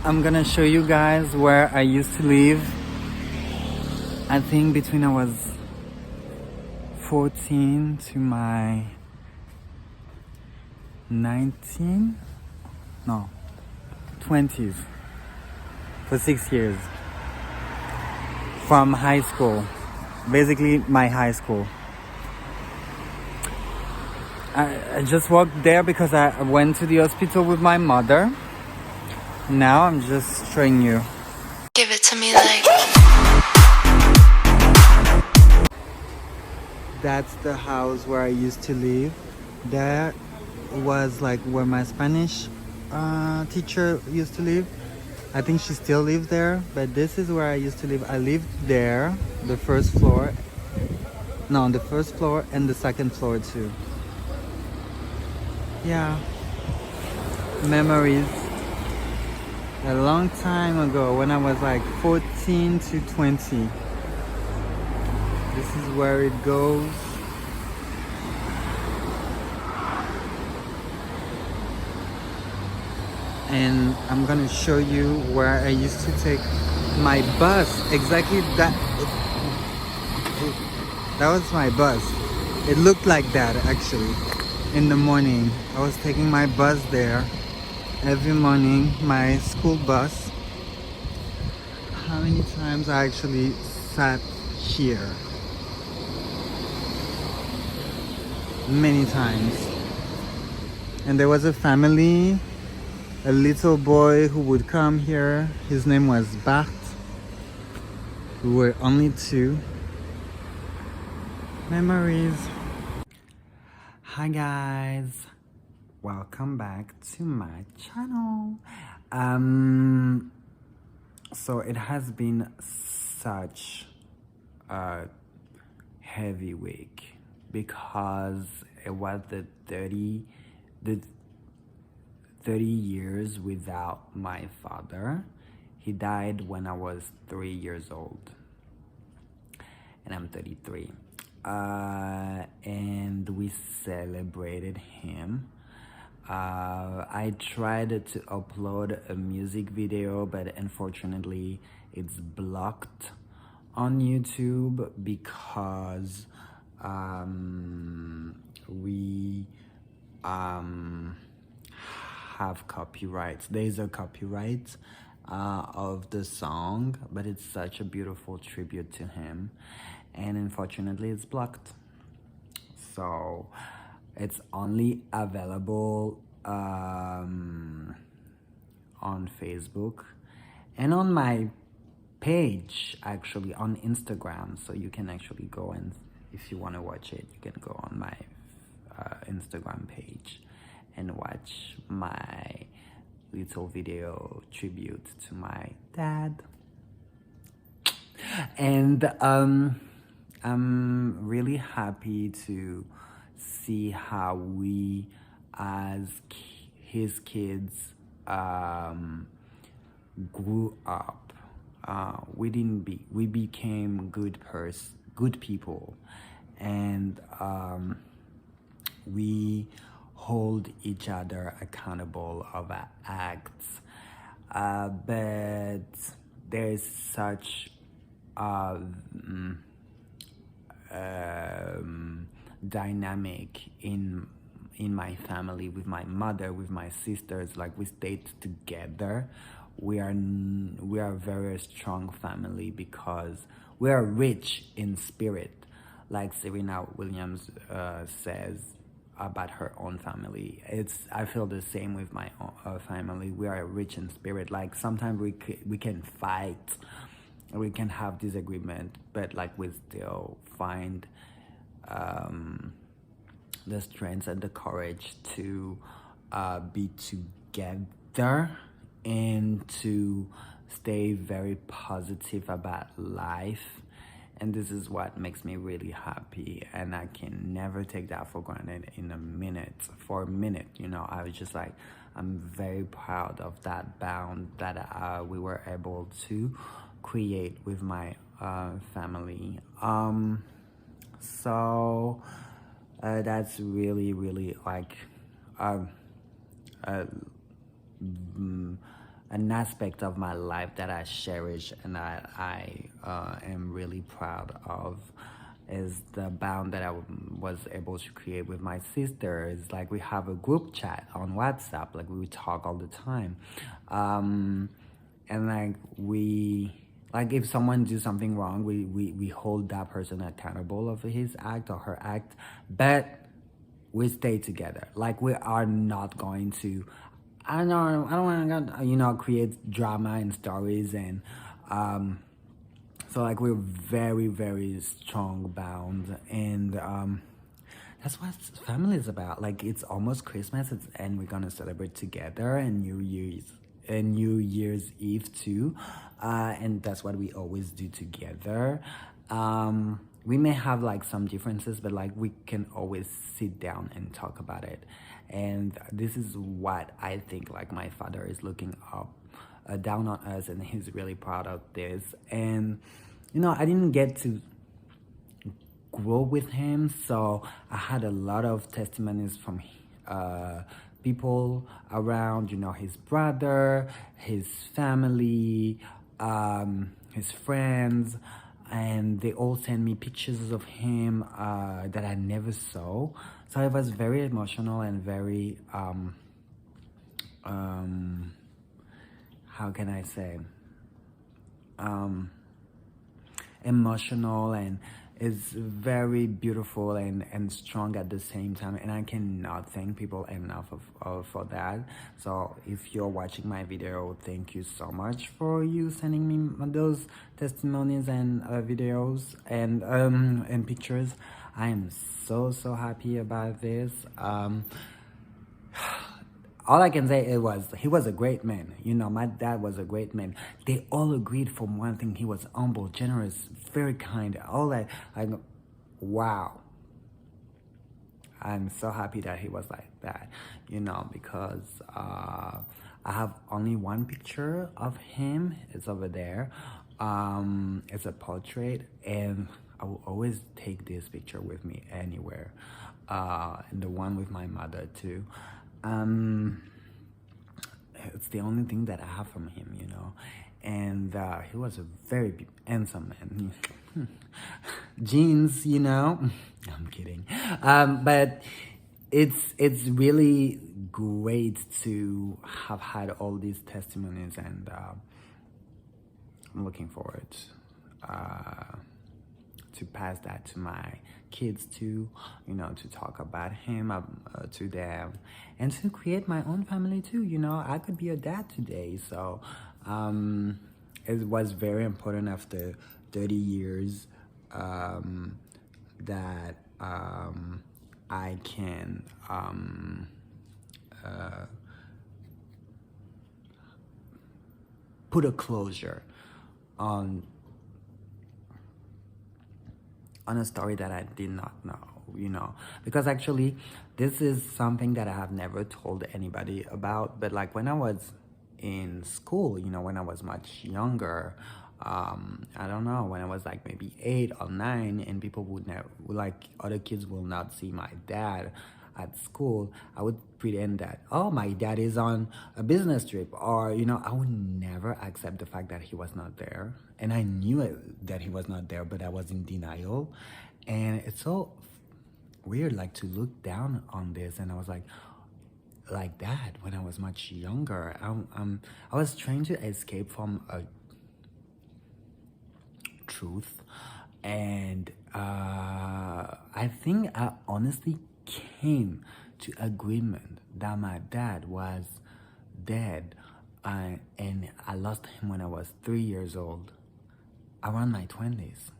I'm gonna show you guys where I used to live. I think between I was 14 to my 19, no, 20s, for 6 years. From high school, basically my high school. I just walked there because I went to the hospital with my mother. Now I'm just showing you. Give it to me like. That's the house where I used to live. That was like where my Spanish teacher used to live. I think she still lives there, but this is where I used to live. I lived there, the first floor. No, on the first floor and the second floor too. Yeah, memories. A long time ago when I was like 14 to 20. This is where it goes. And I'm gonna show you where I used to take my bus. Exactly that was my bus. It looked like that actually. In the morning I was taking my bus there every morning, my school bus. How many times I actually sat here? Many times. And there was a family, a little boy who would come here. His name was Bart. We were only 2. Memories. Hi guys, welcome back to my channel. So it has been such a heavy week because it was the 30 years without my father. He died when I was 3 years old and I'm 33. And we celebrated him. I tried to upload a music video, but unfortunately it's blocked on YouTube because we have copyrights. There's a copyright of the song, but it's such a beautiful tribute to him, and unfortunately it's blocked. So it's only available on Facebook and on my page, actually on Instagram. So you can actually go, and if you want to watch it, you can go on my Instagram page and watch my little video tribute to my dad. And I'm really happy to see how we as his kids grew up. We became good people, and we hold each other accountable of our acts, but there's such dynamic in my family, with my mother, with my sisters. Like, we stayed together. We are a very strong family because we are rich in spirit, like Serena Williams says about her own family. I feel the same with my own family. We are rich in spirit. Like, sometimes we can fight, we can have disagreement, but like we still find the strength and the courage to be together and to stay very positive about life. And this is what makes me really happy, and I can never take that for granted for a minute. I was just like, I'm very proud of that bond that we were able to create with my family. So that's really like an aspect of my life that I cherish and I am really proud of is the bond that I was able to create with my sisters. Like we have a group chat on WhatsApp, like we talk all the time. And like like if someone do something wrong, we hold that person accountable of his act or her act, but we stay together. Like we are not going to, I don't want to, create drama and stories and so like we're very very strong bound and that's what family is about. Like it's almost Christmas, and we're gonna celebrate together, and New Year's Eve too, and that's what we always do together. We may have like some differences, but like we can always sit down and talk about it. And this is what I think like my father is looking up, down on us, and he's really proud of this. And I didn't get to grow with him, so I had a lot of testimonies from people around, his brother, his family, his friends, and they all sent me pictures of him that I never saw. So it was very emotional and very how can I say, emotional, and it's very beautiful and strong at the same time, and I cannot thank people enough for that. So if you're watching my video, thank you so much for you sending me those testimonies and videos and pictures. I am so happy about this. All I can say he was a great man. My dad was a great man. They all agreed from one thing: he was humble, generous, very kind. All that, like, wow. I'm so happy that he was like that, because I have only one picture of him. It's over there. It's a portrait, and I will always take this picture with me anywhere. And the one with my mother too. It's the only thing that I have from him, and he was a very handsome man. Jeans, I'm kidding, but it's really great to have had all these testimonies, and I'm looking forward to pass that to my kids too, to talk about him to them, and to create my own family too. I could be a dad today, so it was very important after 30 years that I can put a closure on a story that I did not know, because actually this is something that I have never told anybody about. But like when I was in school, when I was much younger, I don't know, when I was like maybe 8 or 9, and people would never, like other kids will not see my dad at school, I would pretend that, oh, my dad is on a business trip, or I would never accept the fact that he was not there. And I knew that he was not there, but I was in denial. And it's so weird, like, to look down on this. And I was like that when I was much younger. I was trying to escape from a truth, and I think I honestly came to agreement that my dad was dead, and I lost him when I was 3 years old, around my 20s.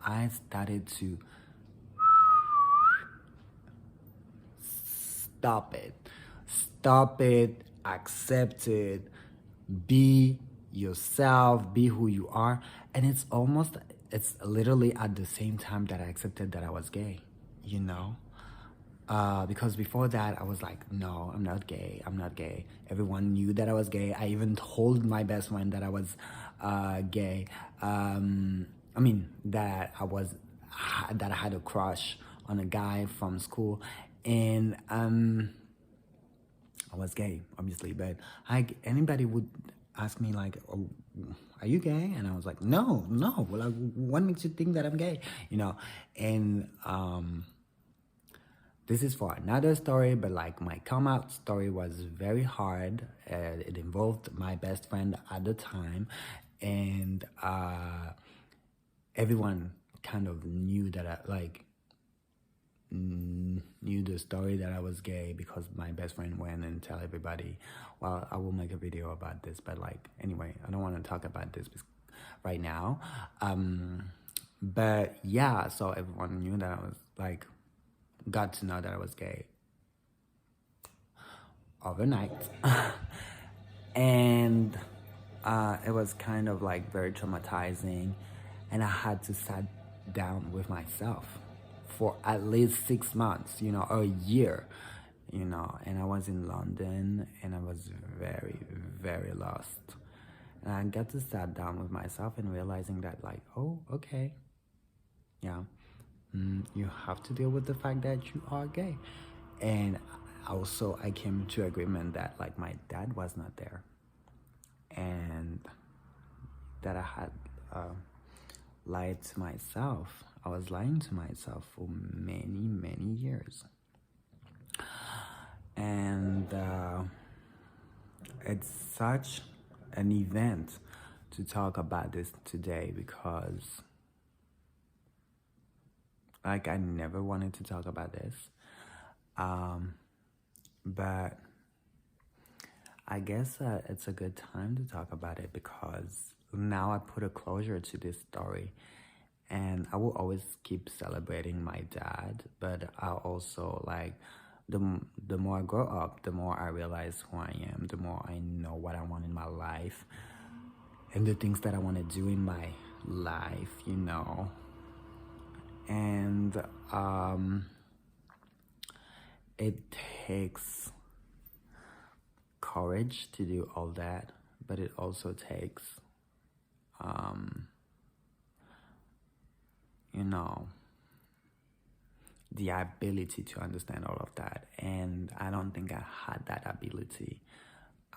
I started to stop it, accept it, be yourself, be who you are. And it's literally at the same time that I accepted that I was gay, because before that I was like, no, I'm not gay. Everyone knew that I was gay. I even told my best friend that I was gay. That I had a crush on a guy from school. And I was gay, obviously, but anybody would ask me like, oh, "Are you gay?" And I was like, "No, no. Well, like, what makes you think that I'm gay?" And this is for another story, but like my come out story was very hard. It involved my best friend at the time, and everyone kind of knew that knew the story that I was gay because my best friend went and tell everybody. Well, I will make a video about this, but like anyway, I don't want to talk about this right now. But yeah, so everyone knew that I was like, got to know that I was gay overnight. And it was kind of like very traumatizing, and I had to sit down with myself for at least 6 months, or a year, and I was in London, and I was very, very lost. And I got to sit down with myself and realizing that like, oh, okay, yeah, you have to deal with the fact that you are gay. And also I came to agreement that like my dad was not there, and that I had lied to myself. I was lying to myself for many, many years. And it's such an event to talk about this today because like I never wanted to talk about this. But I guess it's a good time to talk about it because now I put a closure to this story, and I will always keep celebrating my dad, but I also like the more I grow up, the more I realize who I am, the more I know what I want in my life and the things that I want to do in my life, and it takes courage to do all that, but it also takes the ability to understand all of that, and I don't think I had that ability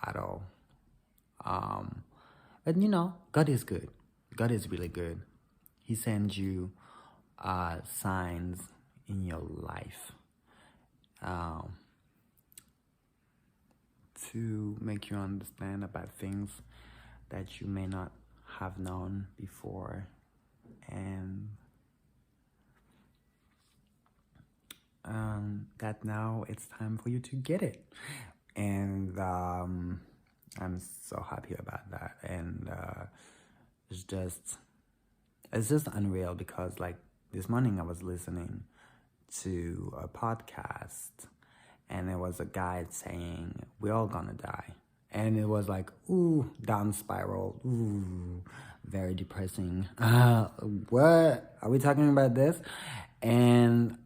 at all. But God is good. God is really good. He sends you signs in your life to make you understand about things that you may not have known before, and that now it's time for you to get it. And I'm so happy about that. And it's just unreal because like this morning I was listening to a podcast, and there was a guy saying we're all gonna die, and it was like, ooh, down spiral, ooh, very depressing. What are we talking about this? And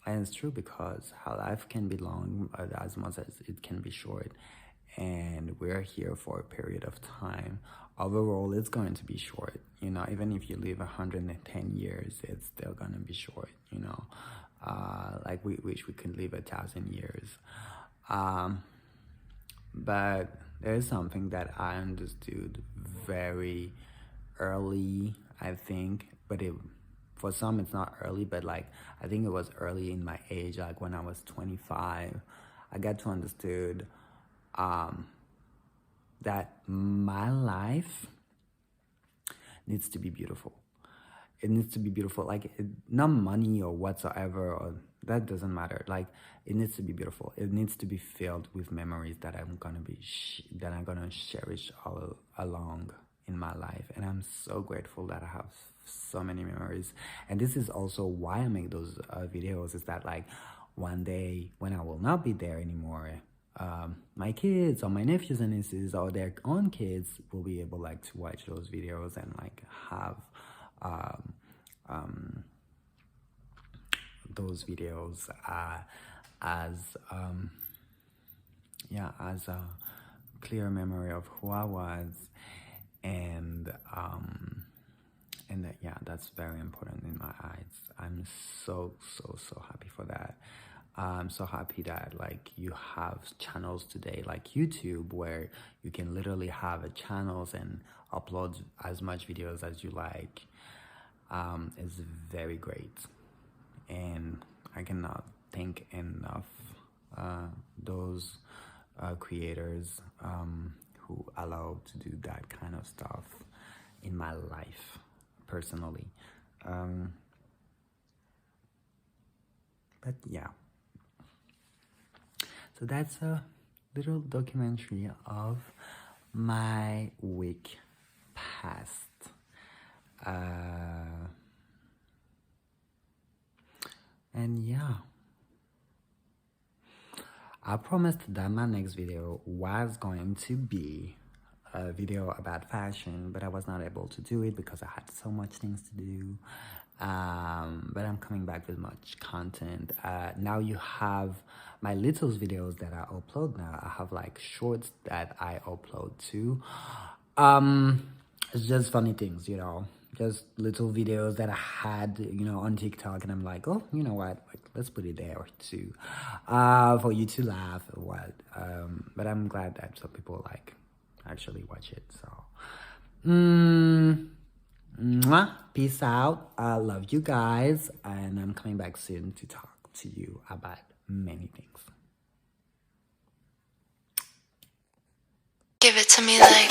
it's true because how life can be long as much as it can be short, and we're here for a period of time. Overall, it's going to be short, even if you live 110 years, it's still gonna be short, like we wish we could live 1,000 years. But there's something that I understood very early, I think, but for some it's not early, but like I think it was early in my age, like when I was 25, I got to understood that my life needs to be beautiful. It needs to be beautiful, like not money or whatsoever, or that doesn't matter. Like it needs to be beautiful. It needs to be filled with memories that I'm gonna cherish all along in my life. And I'm so grateful that I have so many memories. And this is also why I make those videos, is that like one day when I will not be there anymore, my kids or my nephews and nieces or their own kids will be able like to watch those videos and like have those videos as a clear memory of who I was, and that's very important in my eyes. I'm so happy for that. I'm so happy that like you have channels today like YouTube where you can literally have a channels and upload as much videos as you like. It's very great, and I cannot thank enough those creators who allow to do that kind of stuff in my life personally. But yeah, so that's a little documentary of my week past. And yeah, I promised that my next video was going to be a video about fashion, but I was not able to do it because I had so much things to do. But I'm coming back with much content. Now you have my little videos that I upload now. I have like shorts that I upload too. It's just funny things, you know, just little videos that I had, you know, on TikTok, and I'm like, oh, you know what, like, let's put it there too, for you to laugh or what. But I'm glad that some people like actually watch it. So, mwah, peace out. I love you guys, and I'm coming back soon to talk to you about many things. Give it to me like